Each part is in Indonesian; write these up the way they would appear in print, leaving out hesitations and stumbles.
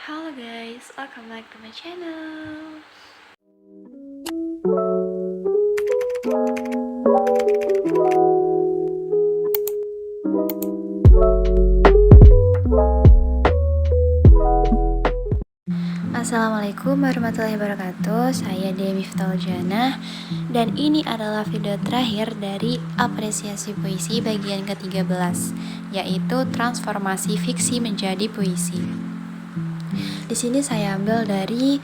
Halo guys, welcome back to my channel. Assalamualaikum warahmatullahi wabarakatuh. Saya Dewi Fitaljana dan ini adalah video terakhir dari apresiasi puisi bagian ke-13, yaitu transformasi fiksi menjadi puisi. Di sini saya ambil dari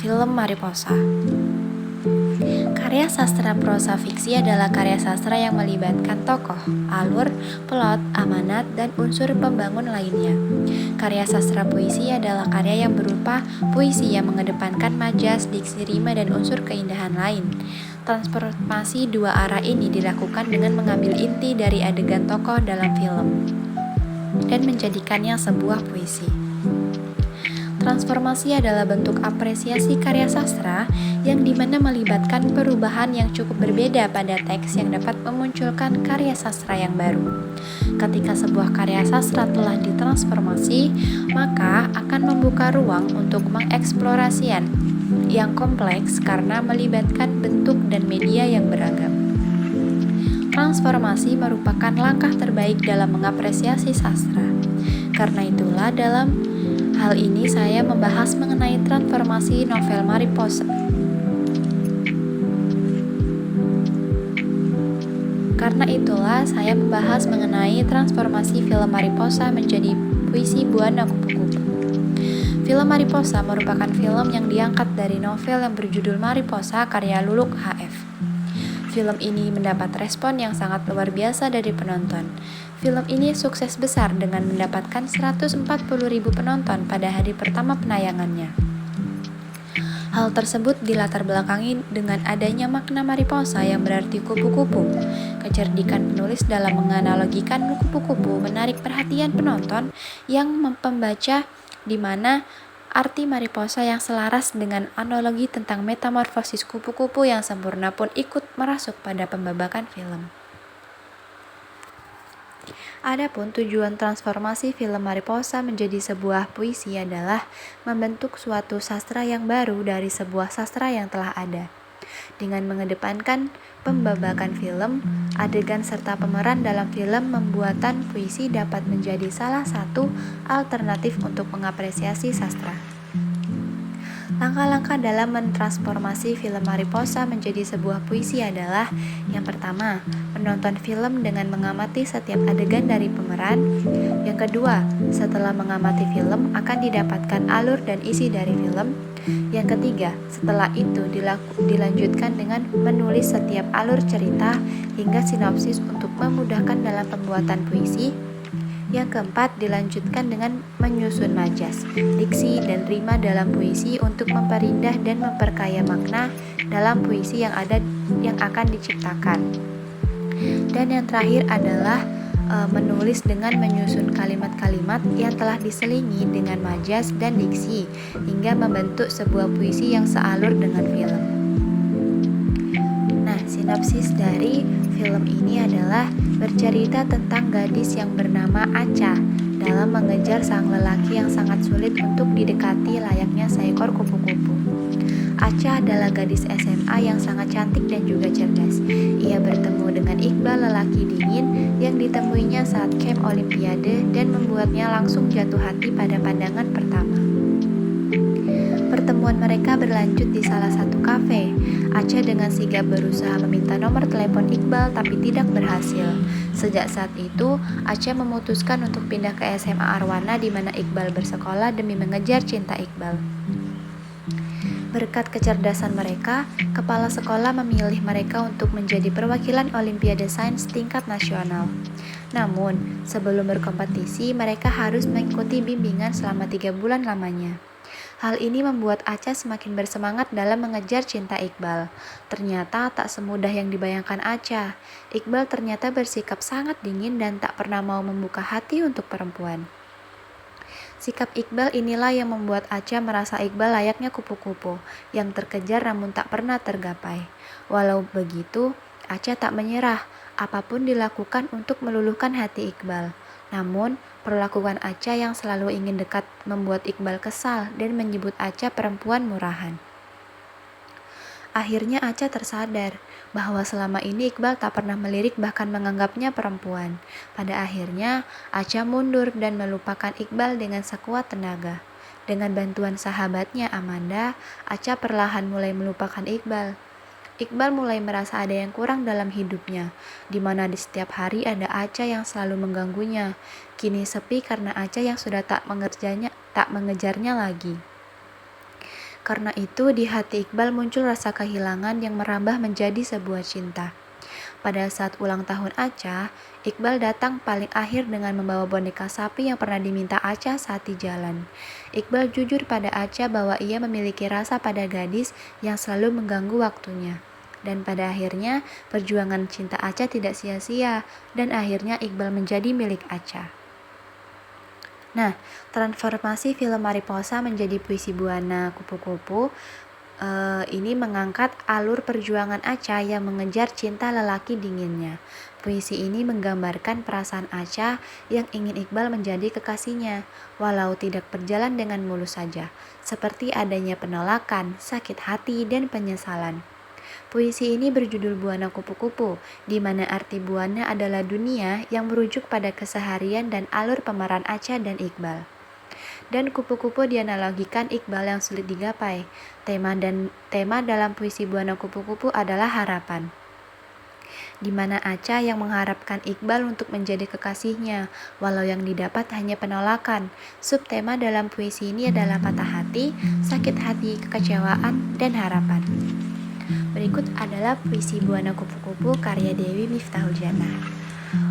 film Mariposa. Karya sastra prosa fiksi adalah karya sastra yang melibatkan tokoh, alur, plot, amanat, dan unsur pembangun lainnya. Karya sastra puisi adalah karya yang berupa puisi yang mengedepankan majas, diksi rima, dan unsur keindahan lain. Transformasi dua arah ini dilakukan dengan mengambil inti dari adegan tokoh dalam film dan menjadikannya sebuah puisi. Transformasi adalah bentuk apresiasi karya sastra yang dimana melibatkan perubahan yang cukup berbeda pada teks yang dapat memunculkan karya sastra yang baru. Ketika sebuah karya sastra telah ditransformasi, maka akan membuka ruang untuk mengeksplorasian yang kompleks karena melibatkan bentuk dan media yang beragam. Transformasi merupakan langkah terbaik dalam mengapresiasi sastra. Karena itulah dalam hal ini saya membahas mengenai transformasi novel Mariposa. Karena itulah saya membahas mengenai transformasi film Mariposa menjadi puisi Buana Kupu-Kupu. Film Mariposa merupakan film yang diangkat dari novel yang berjudul Mariposa karya Luluk HF. Film ini mendapat respon yang sangat luar biasa dari penonton. Film ini sukses besar dengan mendapatkan 140.000 penonton pada hari pertama penayangannya. Hal tersebut dilatar belakangi dengan adanya makna mariposa yang berarti kupu-kupu. Kecerdikan penulis dalam menganalogikan kupu-kupu menarik perhatian penonton yang membaca, di mana arti mariposa yang selaras dengan analogi tentang metamorfosis kupu-kupu yang sempurna pun ikut merasuk pada pembabakan film. Adapun tujuan transformasi film Mariposa menjadi sebuah puisi adalah membentuk suatu sastra yang baru dari sebuah sastra yang telah ada. Dengan mengedepankan pembabakan film, adegan serta pemeran dalam film, membuatan puisi dapat menjadi salah satu alternatif untuk mengapresiasi sastra. Langkah-langkah dalam mentransformasi film Mariposa menjadi sebuah puisi adalah: yang pertama, menonton film dengan mengamati setiap adegan dari pemeran. Yang kedua, setelah mengamati film akan didapatkan alur dan isi dari film. Yang ketiga, setelah itu dilanjutkan dengan menulis setiap alur cerita hingga sinopsis untuk memudahkan dalam pembuatan puisi. Yang keempat, dilanjutkan dengan menyusun majas, diksi, dan rima dalam puisi untuk memperindah dan memperkaya makna dalam puisi yang akan diciptakan. Dan yang terakhir adalah menulis dengan menyusun kalimat-kalimat yang telah diselingi dengan majas dan diksi hingga membentuk sebuah puisi yang sealur dengan film. Nah, sinopsis dari film ini adalah bercerita tentang gadis yang bernama Acha dalam mengejar sang lelaki yang sangat sulit untuk didekati layaknya seekor kupu-kupu. Acha adalah gadis SMA yang sangat cantik dan juga cerdas. Ia bertemu dengan Iqbal, lelaki dingin yang ditemuinya saat camp Olimpiade dan membuatnya langsung jatuh hati pada pandangan pertama. Pertemuan mereka berlanjut di salah satu kafe. Acha dengan sigap berusaha meminta nomor telepon Iqbal tapi tidak berhasil. Sejak saat itu, Acha memutuskan untuk pindah ke SMA Arwana di mana Iqbal bersekolah demi mengejar cinta Iqbal. Berkat kecerdasan mereka, kepala sekolah memilih mereka untuk menjadi perwakilan Olimpiade Sains tingkat nasional. Namun, sebelum berkompetisi, mereka harus mengikuti bimbingan selama 3 bulan lamanya. Hal ini membuat Acha semakin bersemangat dalam mengejar cinta Iqbal. Ternyata tak semudah yang dibayangkan Acha. Iqbal ternyata bersikap sangat dingin dan tak pernah mau membuka hati untuk perempuan. Sikap Iqbal inilah yang membuat Acha merasa Iqbal layaknya kupu-kupu yang terkejar namun tak pernah tergapai. Walau begitu, Acha tak menyerah. Apapun dilakukan untuk meluluhkan hati Iqbal. Namun, perlakuan Acha yang selalu ingin dekat membuat Iqbal kesal dan menyebut Acha perempuan murahan. Akhirnya Acha tersadar bahwa selama ini Iqbal tak pernah melirik bahkan menganggapnya perempuan. Pada akhirnya, Acha mundur dan melupakan Iqbal dengan sekuat tenaga. Dengan bantuan sahabatnya Amanda, Acha perlahan mulai melupakan Iqbal. Iqbal mulai merasa ada yang kurang dalam hidupnya, di mana di setiap hari ada Acha yang selalu mengganggunya. Kini sepi karena Acha yang sudah tak mengejarnya lagi. Karena itu di hati Iqbal muncul rasa kehilangan yang merambah menjadi sebuah cinta. Pada saat ulang tahun Acha, Iqbal datang paling akhir dengan membawa boneka sapi yang pernah diminta Acha saat di jalan. Iqbal jujur pada Acha bahwa ia memiliki rasa pada gadis yang selalu mengganggu waktunya. Dan pada akhirnya, perjuangan cinta Acha tidak sia-sia, dan akhirnya Iqbal menjadi milik Acha. Nah, transformasi film Mariposa menjadi puisi Buana Kupu-Kupu ini mengangkat alur perjuangan Acha yang mengejar cinta lelaki dinginnya. Puisi ini menggambarkan perasaan Acha yang ingin Iqbal menjadi kekasihnya, walau tidak berjalan dengan mulus saja, seperti adanya penolakan, sakit hati, dan penyesalan. Puisi ini berjudul Buana Kupu-Kupu, di mana arti buana adalah dunia yang merujuk pada keseharian dan alur pemeran Acha dan Iqbal. Dan kupu-kupu dianalogikan Iqbal yang sulit digapai. Tema dalam puisi Buana Kupu-Kupu adalah harapan, di mana Acha yang mengharapkan Iqbal untuk menjadi kekasihnya, walau yang didapat hanya penolakan. Subtema dalam puisi ini adalah patah hati, sakit hati, kekecewaan, dan harapan. Berikut adalah puisi Buana Kupu-Kupu karya Dewi Miftahul Janah.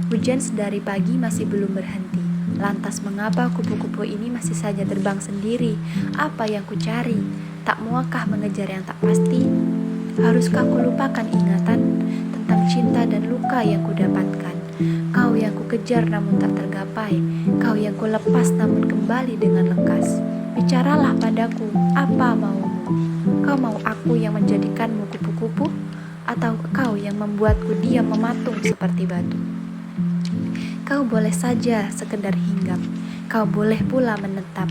Hujan sedari pagi masih belum berhenti. Lantas mengapa kupu-kupu ini masih saja terbang sendiri? Apa yang ku cari? Tak muakah mengejar yang tak pasti? Haruskah ku lupakan ingatan tentang cinta dan luka yang ku dapatkan? Kau yang ku kejar namun tak tergapai, kau yang ku lepas namun kembali dengan lekas. Bicaralah padaku, apa maumu? Kau mau aku yang menjadikanmu kupu-kupu? Atau kau yang membuatku diam mematung seperti batu? Kau boleh saja sekedar hinggap, kau boleh pula menetap,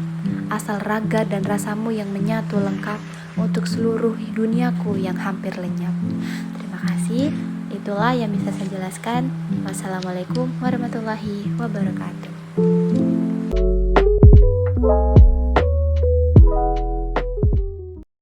asal raga dan rasamu yang menyatu lengkap untuk seluruh duniaku yang hampir lenyap. Terima kasih, itulah yang bisa saya jelaskan. Wassalamualaikum warahmatullahi wabarakatuh.